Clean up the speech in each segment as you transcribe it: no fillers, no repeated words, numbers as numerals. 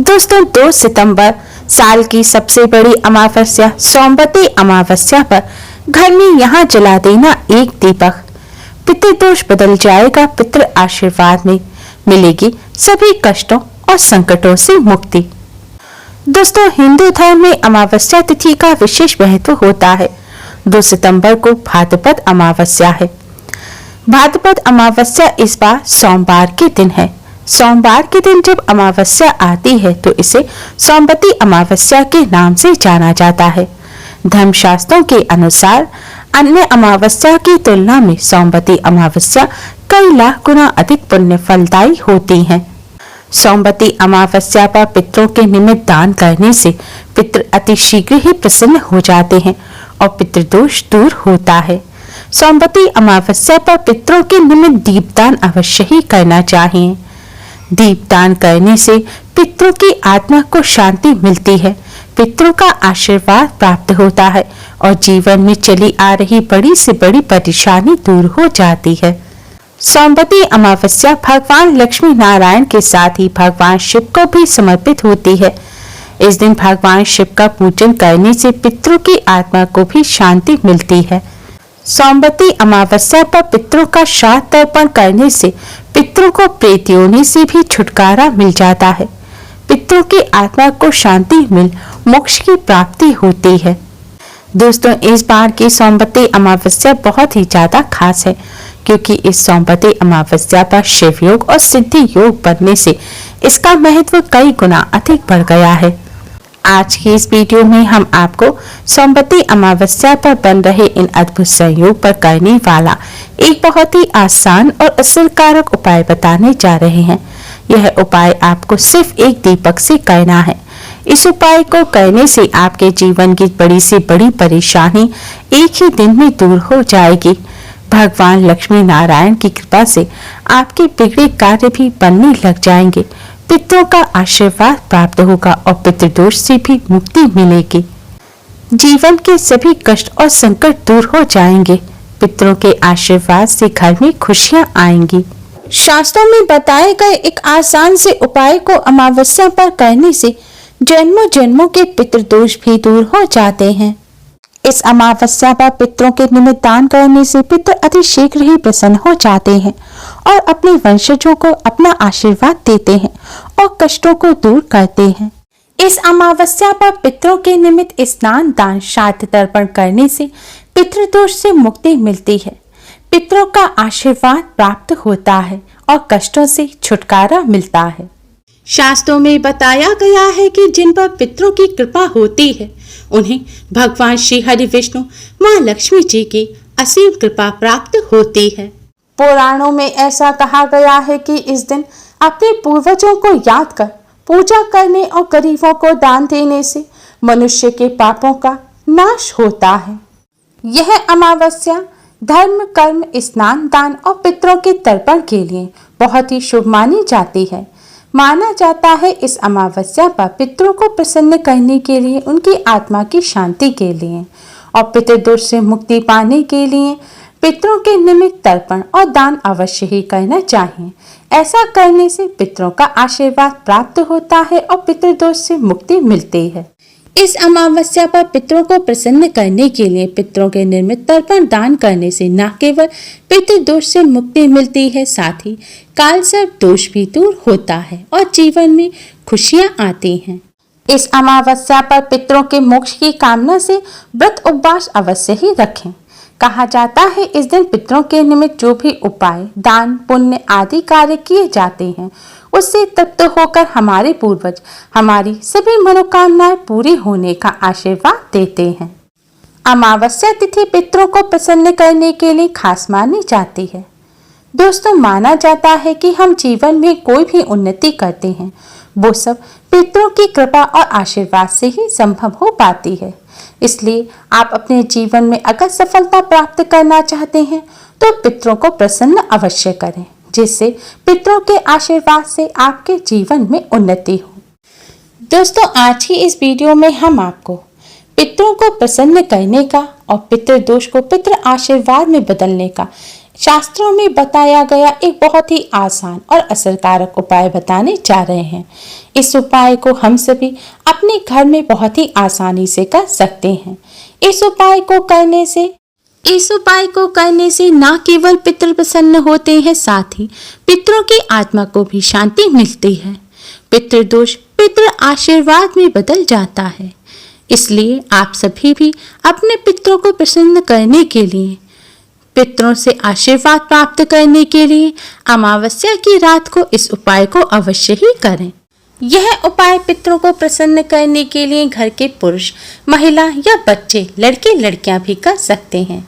दोस्तों 2 सितंबर साल की सबसे बड़ी अमावस्या सोमवती अमावस्या पर घर में यहाँ जला देना एक दीपक। पितृदोष बदल जाएगा, पितृ आशीर्वाद में मिलेगी सभी कष्टों और संकटों से मुक्ति। दोस्तों हिंदू धर्म में अमावस्या तिथि का विशेष महत्व होता है। 2 सितंबर को भाद्रपद अमावस्या है। भाद्रपद अमावस्या इस बार सोमवार के दिन है। सोमवार के दिन जब अमावस्या आती है तो इसे सोमवती अमावस्या के नाम से जाना जाता है। धर्मशास्त्रों के अनुसार अन्य अमावस्या की तुलना में सोमवती अमावस्या कई लाख गुना अधिक पुण्य फलदायी होती है। सोमवती अमावस्या पर पितरों के निमित्त दान करने से पितृ अति शीघ्र ही प्रसन्न हो जाते हैं और पितृदोष दूर होता है। सोमवती अमावस्या पर पितरों के निमित्त दीपदान अवश्य ही करना चाहिए। दीपदान करने से पितरों की आत्मा को शांति मिलती है, पितरों का आशीर्वाद प्राप्त होता है और जीवन में चली आ रही बड़ी से बड़ी परेशानी दूर हो जाती है। सोमवती अमावस्या भगवान लक्ष्मी नारायण के साथ ही भगवान शिव को भी समर्पित होती है। इस दिन भगवान शिव का पूजन करने से पितरों की आत्मा को भी शांति मिलती है। सोमवती अमावस्या पर पितरों का श्राद्ध तर्पण करने से पितरों को प्रेत योनि से भी छुटकारा मिल जाता है। पितरों की आत्मा को शांति मिल मोक्ष की प्राप्ति होती है। दोस्तों इस बार की सोमवती अमावस्या बहुत ही ज्यादा खास है, क्योंकि इस सोमवती अमावस्या पर शिव योग और सिद्धि योग बनने से इसका महत्व कई गुना अधिक बढ़ गया है। आज की इस वीडियो में हम आपको सोमवती अमावस्या पर बन रहे इन अद्भुत संयोग पर करने वाला एक बहुत ही आसान और असरकारक उपाय बताने जा रहे हैं। यह उपाय आपको सिर्फ एक दीपक से करना है। इस उपाय को करने से आपके जीवन की बड़ी से बड़ी परेशानी एक ही दिन में दूर हो जाएगी। भगवान लक्ष्मी नारायण की कृपा से आपके बिगड़े कार्य भी बनने लग जाएंगे, पितरों का आशीर्वाद प्राप्त होगा और पितृदोष से भी मुक्ति मिलेगी। जीवन के सभी कष्ट और संकट दूर हो जाएंगे। पितरों के आशीर्वाद से घर में खुशियां आएंगी। शास्त्रों में बताए गए एक आसान से उपाय को अमावस्या पर करने से जन्मों जन्मों के पितृदोष भी दूर हो जाते हैं। इस अमावस्या पर पितरों के निमित्त दान करने से पितर अति शीघ्र ही प्रसन्न हो जाते हैं और अपने वंशजों को अपना आशीर्वाद देते हैं और कष्टों को दूर करते हैं। इस अमावस्या पर पितरों के निमित्त स्नान दान श्राद्ध तर्पण करने से पितृदोष से मुक्ति मिलती है, पितरों का आशीर्वाद प्राप्त होता है और कष्टों से छुटकारा मिलता है। शास्त्रों में बताया गया है कि जिन पर पितरों की कृपा होती है उन्हें भगवान श्री हरि विष्णु माँ लक्ष्मी जी की असीम कृपा प्राप्त होती है। पुराणों में ऐसा कहा गया है कि इस दिन अपने पूर्वजों को याद कर पूजा करने और गरीबों को दान देने से मनुष्य के पापों का नाश होता है। यह अमावस्या धर्म कर्म स्नान दान और पितरों के तर्पण के लिए बहुत ही शुभ मानी जाती है। माना जाता है इस अमावस्या पर पितरों को प्रसन्न करने के लिए, उनकी आत्मा की शांति के लिए और पितृदोष से मुक्ति पाने के लिए पितरों के निमित्त तर्पण और दान अवश्य ही करना चाहिए। ऐसा करने से पितरों का आशीर्वाद प्राप्त होता है और पितृदोष से मुक्ति मिलती है। इस अमावस्या पर पितरों को प्रसन्न करने के लिए पितरों के निर्मित तर्पण दान करने से न केवल पितृदोष से मुक्ति मिलती है, साथ ही काल सर्प दोष भी दूर होता है और जीवन में खुशियां आती हैं। इस अमावस्या पर पितरों के मोक्ष की कामना से व्रत उपवास अवश्य ही रखें। कहा जाता है इस दिन पितरों के निमित्त जो भी उपाय दान पुण्य आदि कार्य किए जाते हैं उससे तृप्त होकर हमारे पूर्वज हमारी सभी मनोकामनाएं पूरी होने का आशीर्वाद देते हैं। अमावस्या तिथि पितरों को प्रसन्न करने के लिए खास मानी जाती है। दोस्तों माना जाता है कि हम जीवन में कोई भी उन्नति करते हैं वो सब पितरों की कृपा और आशीर्वाद से ही संभव हो पाती है। इसलिए आप अपने जीवन में अगर सफलता प्राप्त करना चाहते हैं तो पितरों को प्रसन्न अवश्य करें, जिससे पितरों के आशीर्वाद से आपके जीवन में उन्नति हो। दोस्तों आज की इस वीडियो में हम आपको पितरों को प्रसन्न करने का और पितृदोष को पितृ आशीर्वाद में बदलने का शास्त्रों में बताया गया एक बहुत ही आसान और असरकारक उपाय बताने जा रहे हैं। इस उपाय को हम सभी अपने घर में बहुत ही आसानी से कर सकते हैं। इस उपाय को करने से न केवल पितृ प्रसन्न होते हैं, साथ ही पितरों की आत्मा को भी शांति मिलती है। पितृदोष पितृ आशीर्वाद में बदल जाता है। इसलिए आप सभी भी अपने पितरों को प्रसन्न करने के लिए, पितरों से आशीर्वाद प्राप्त करने के लिए अमावस्या की रात को इस उपाय को अवश्य ही करें। यह उपाय पितरों को प्रसन्न करने के लिए घर के पुरुष, महिला या बच्चे, लड़के लड़कियां भी कर सकते हैं।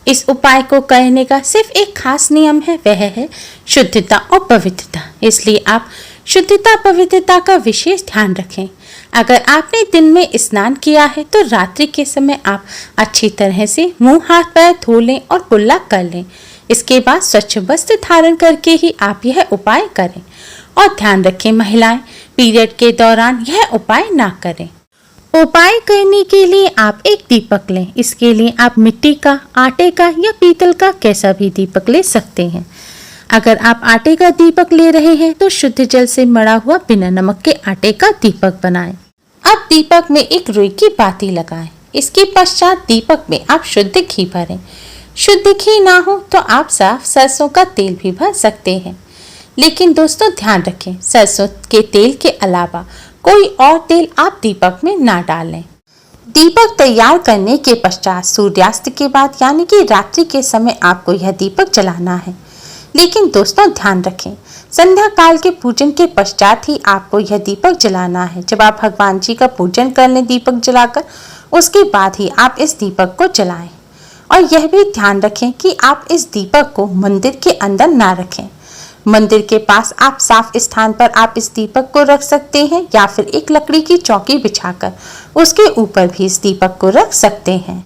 इस उपाय को करने का सिर्फ एक खास नियम है, वह है शुद्धता और पवित्रता। इसलिए आप शुद्धता पवित्रता का विशेष ध्यान रखें। अगर आपने दिन में स्नान किया है तो रात्रि के समय आप अच्छी तरह से मुंह हाथ पैर धो लें और कुल्ला कर लें। इसके बाद स्वच्छ वस्त्र धारण करके ही आप यह उपाय करें। और ध्यान रखें, महिलाएं पीरियड के दौरान यह उपाय ना करें। उपाय करने के लिए आप एक दीपक लें। इसके लिए आप मिट्टी का, आटे का या पीतल का कैसा भी दीपक ले सकते हैं। अगर आप आटे का दीपक ले रहे हैं तो शुद्ध जल से मढ़ा हुआ बिना नमक के आटे का दीपक बनाएं। अब दीपक में एक रुई की बाती लगाएं। इसके पश्चात दीपक में आप शुद्ध घी भरें। शुद्ध घी ना हो तो आप साफ सरसों का तेल भी भर सकते हैं। लेकिन दोस्तों ध्यान रखें, सरसों के तेल के अलावा कोई और तेल आप दीपक में ना डालें। दीपक तैयार करने के पश्चात सूर्यास्त के बाद यानी कि रात्रि के समय आपको यह दीपक जलाना है। लेकिन दोस्तों ध्यान रखें, संध्या काल के पूजन के पश्चात ही आपको यह दीपक जलाना है। जब आप भगवान जी का पूजन कर लें दीपक जलाकर, उसके बाद ही आप इस दीपक को जलाएं। और यह भी ध्यान रखें कि आप इस दीपक को मंदिर के अंदर ना रखें। मंदिर के पास आप साफ स्थान पर आप इस दीपक को रख सकते हैं या फिर एक लकड़ी की चौकी बिछाकर उसके ऊपर भी इस दीपक को रख सकते हैं।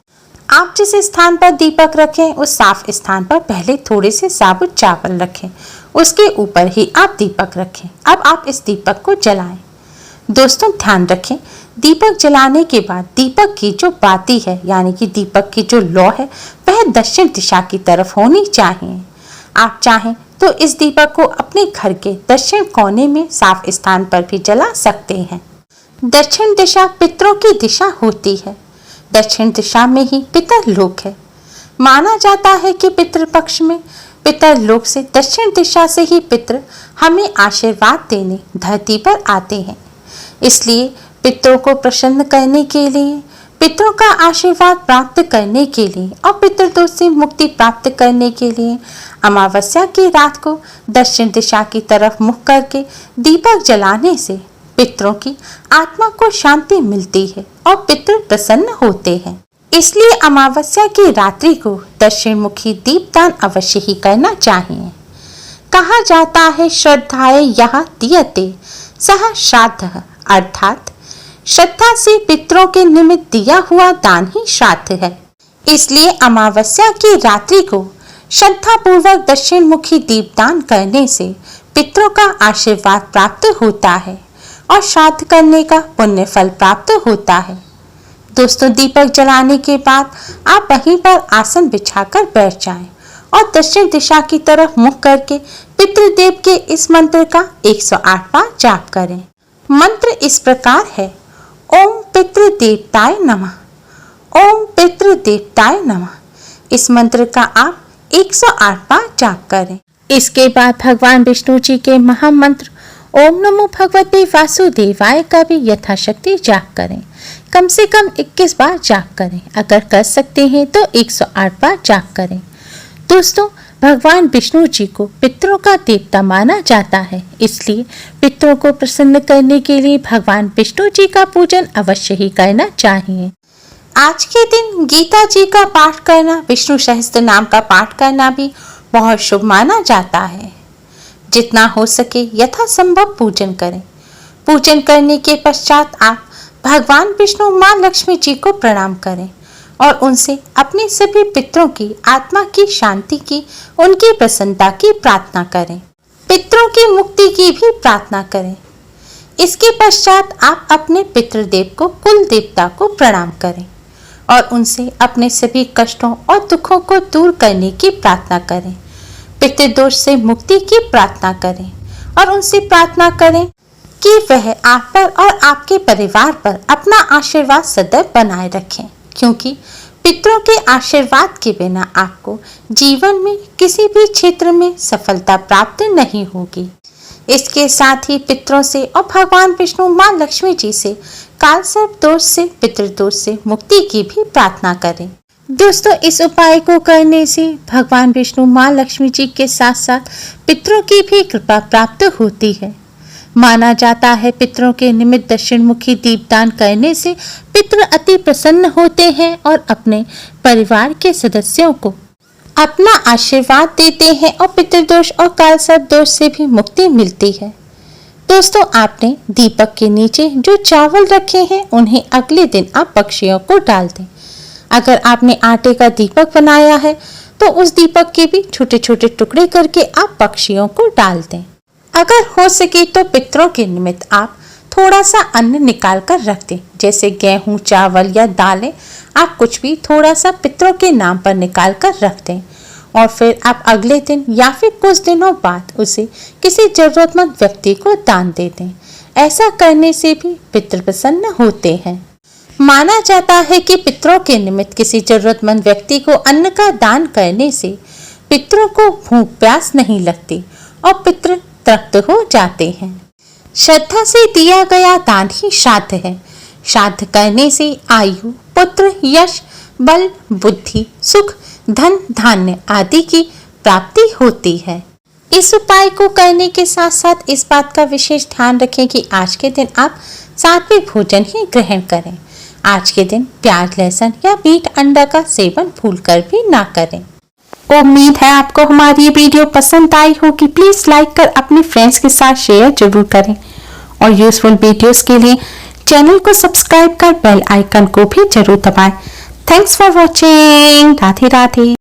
आप जिस स्थान पर दीपक रखें उस साफ स्थान पर पहले थोड़े से साबुत चावल रखें, उसके ऊपर ही आप दीपक रखें। अब आप इस दीपक को जलाएं। दोस्तों ध्यान रखें, दीपक जलाने के बाद दीपक की जो बाती है यानी कि दीपक की जो लौ है वह दक्षिण दिशा की तरफ होनी चाहिए। आप चाहें तो इस दीपक को अपने घर के दक्षिण कोने में साफ स्थान पर भी जला सकते हैं। दक्षिण दिशा पितरों की दिशा होती है। दक्षिण दिशा में ही पितरलोक है। माना जाता है कि पितृपक्ष में पितरलोक से दक्षिण दिशा से ही पितृ हमें आशीर्वाद देने धरती पर आते हैं। इसलिए पितरों को प्रसन्न करने के लिए, पितरों का आशीर्वाद प्राप्त करने के लिए और पितृदोष से मुक्ति प्राप्त करने के लिए अमावस्या की रात को दक्षिण दिशा की तरफ मुख करके दीपक जलाने से पितरों की आत्मा को शांति मिलती है और पितृ प्रसन्न होते हैं। इसलिए अमावस्या की रात्रि को दक्षिण मुखी दीपदान अवश्य ही करना चाहिए। कहा जाता है श्रद्धाए यह दीयते सह श्राद्धः, अर्थात श्रद्धा से पितरों के निमित्त दिया हुआ दान ही श्राद्ध है। इसलिए अमावस्या की रात्रि को श्रद्धा पूर्वक दक्षिण मुखी दीपदान करने से पितरों का आशीर्वाद प्राप्त होता है और श्राद्ध करने का पुण्य फल प्राप्त होता है। दोस्तों दीपक जलाने के बाद आप वहीं पर आसन बिछाकर बैठ जाएं और दक्षिण दिशा की तरफ मुख करके पितृदेव के इस मंत्र का 108 बार जाप करें। मंत्र इस प्रकार है, ओम पितृदेवताय नमः, ओम पितृदेवताय नमः। इस मंत्र का आप 108 बार जाप करें। इसके बाद भगवान विष्णु जी के महामंत्र ओम नमो भगवते वासुदेवाय का भी यथाशक्ति जाप करें। कम से कम 21 बार जाप करें। अगर कर सकते हैं तो 108 बार जाप करें। दोस्तों भगवान विष्णु जी को पितरों का देवता माना जाता है, इसलिए पितरों को प्रसन्न करने के लिए भगवान विष्णु जी का पूजन अवश्य ही करना चाहिए। आज के दिन गीता जी का पाठ करना, विष्णु सहस्त्र नाम का पाठ करना भी बहुत शुभ माना जाता है। जितना हो सके यथासंभव पूजन करें। पूजन करने के पश्चात आप भगवान विष्णु माँ लक्ष्मी जी को प्रणाम करें और उनसे अपने सभी पितरों की आत्मा की शांति की, उनकी प्रसन्नता की प्रार्थना करें। पितरों की मुक्ति की भी प्रार्थना करें। इसके पश्चात आप अपने पितृदेव को, कुल देवता को प्रणाम करें और उनसे अपने सभी कष्टों और दुखों को दूर करने की प्रार्थना करें। पितृदोष से मुक्ति की प्रार्थना करें और उनसे प्रार्थना करें कि वह आप पर और आपके परिवार पर अपना आशीर्वाद सदैव बनाए रखें, क्योंकि पितरों के आशीर्वाद के बिना आपको जीवन में किसी भी क्षेत्र में सफलता प्राप्त नहीं होगी। इसके साथ ही पितरों से और भगवान विष्णु मां लक्ष्मी जी से कालसर्प दोष से पितृदोष से मुक्ति की भी प्रार्थना करें। दोस्तों, इस उपाय को करने से भगवान विष्णु मां लक्ष्मी जी के साथ साथ पितरों की भी कृपा प्राप्त होती है। माना जाता है पितरों के निमित्त दक्षिण मुखी दीपदान करने से पितृ अति प्रसन्न होते हैं और अपने परिवार के सदस्यों को अपना आशीर्वाद देते हैं और पितृदोष और कालसर्प दोष से भी मुक्ति मिलती है। दोस्तों, आपने दीपक के नीचे जो चावल रखे हैं उन्हें अगले दिन आप पक्षियों को डाल दें। अगर आपने आटे का दीपक बनाया है तो उस दीपक के भी छोटे छोटे टुकड़े करके आप पक्षियों को डाल दें। अगर हो सके तो पितरों के निमित्त आप थोड़ा सा अन्न निकाल कर रख दें, जैसे गेहूं, चावल या दालें। आप कुछ भी थोड़ा सा पितरों के नाम पर निकाल कर रख दें और फिर आप अगले दिन या फिर कुछ दिनों बाद उसे किसी जरूरतमंद व्यक्ति को दान दे दें। ऐसा करने से भी पितृ प्रसन्न होते हैं। माना जाता है कि पितरों के निमित्त किसी जरूरतमंद व्यक्ति को अन्न का दान करने से पितरों को भूख प्यास नहीं लगती और पितृ तृप्त हो जाते हैं। श्रद्धा से दिया गया दान ही श्राद्ध है। श्राद्ध करने से आयु, पुत्र, यश, बल, बुद्धि, सुख, धन, धान्य आदि की प्राप्ति होती है। इस उपाय को करने के साथ साथ इस बात का विशेष ध्यान रखें कि आज के दिन आप सात्विक भोजन ही ग्रहण करें। आज के दिन प्याज, लहसुन या मीट, अंडा का सेवन भूलकर भी ना करें। उम्मीद है आपको हमारी ये वीडियो पसंद आई होगी। प्लीज लाइक कर अपने फ्रेंड्स के साथ शेयर जरूर करें और यूजफुल वीडियोस के लिए चैनल को सब्सक्राइब कर बेल आइकन को भी जरूर दबाएं। Thanks for watching. Radhe Radhe.